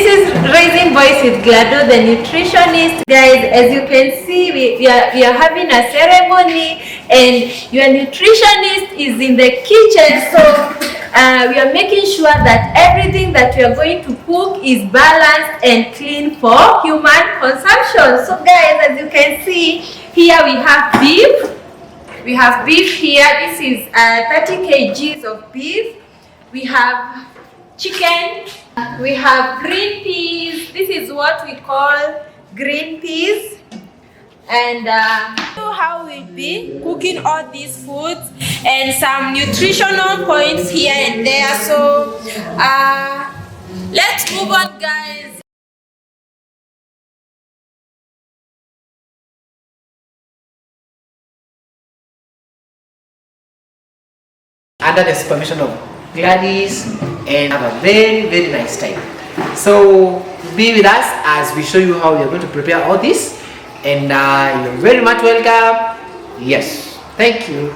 is Raising Boys with Glado, the nutritionist. Guys, as you can see, we are having a ceremony, and your nutritionist is in the kitchen. So we are making sure that everything that we are going to cook is balanced and clean for human consumption. So guys, as you can see, here we have beef. We have beef here. This is 30 kgs of beef. We have chicken. We have green peas. This is what we call green peas. And how we'll be cooking all these foods and some nutritional points here and there. So let's move on, guys. Under the supervision of Gladys, and have a very, very nice time. So be with us as we show you how we are going to prepare all this, and you're very much welcome. Yes, thank you.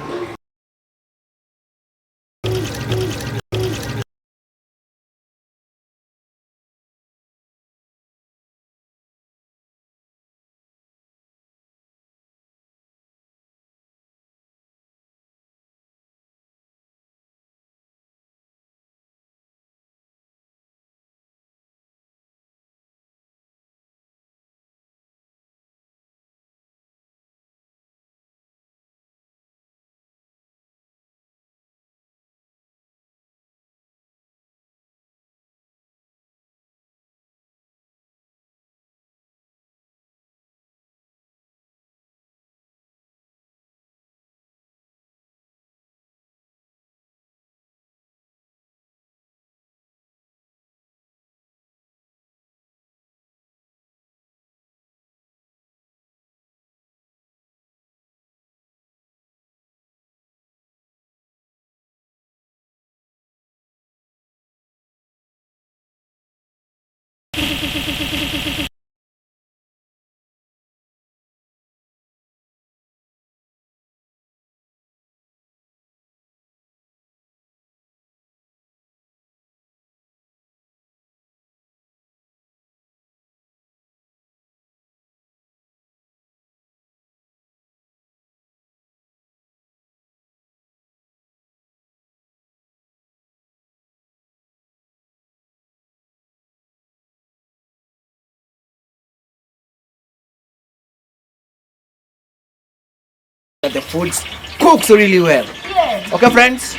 The food cooks really well. Yes. Okay, friends,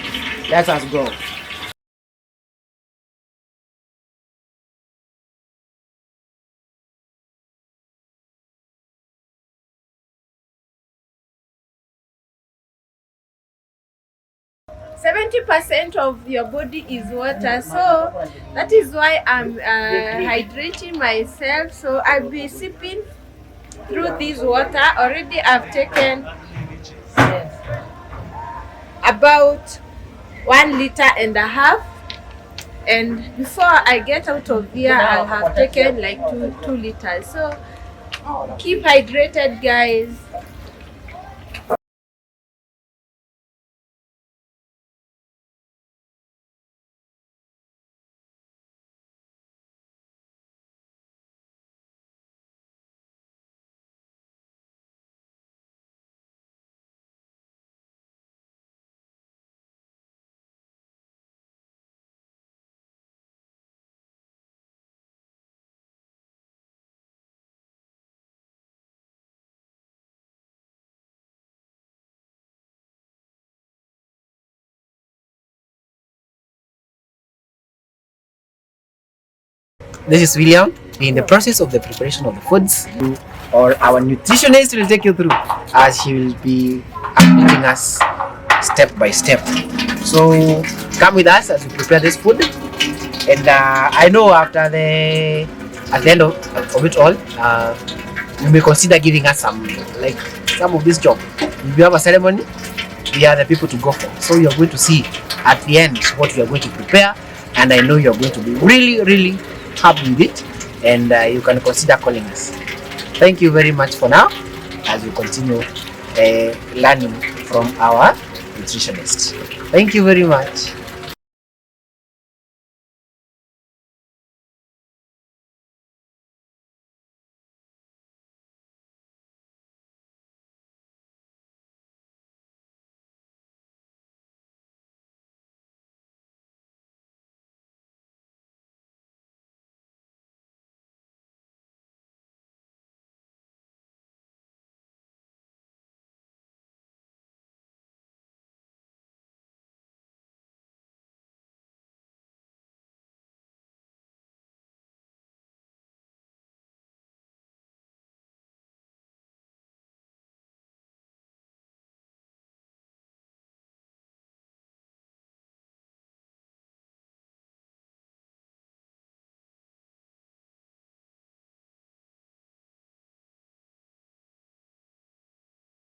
let us go. %70 of your body is water, so that is why I'm hydrating myself. So I'll be sipping through this water. Already I've taken about 1.5 liters, and before I get out of here I'll have taken like 2 liters. So keep hydrated, guys. This is William. In the process of the preparation of the foods, or our nutritionist will take you through, as he will be updating us step by step. So come with us as we prepare this food, and I know at the end of it all, you may consider giving us some of this job. If you have a ceremony, we are the people to go for. So you're going to see at the end what we are going to prepare, and I know you're going to be really, really happy with it, and you can consider calling us. Thank you very much for now as we continue learning from our nutritionist. Thank you very much.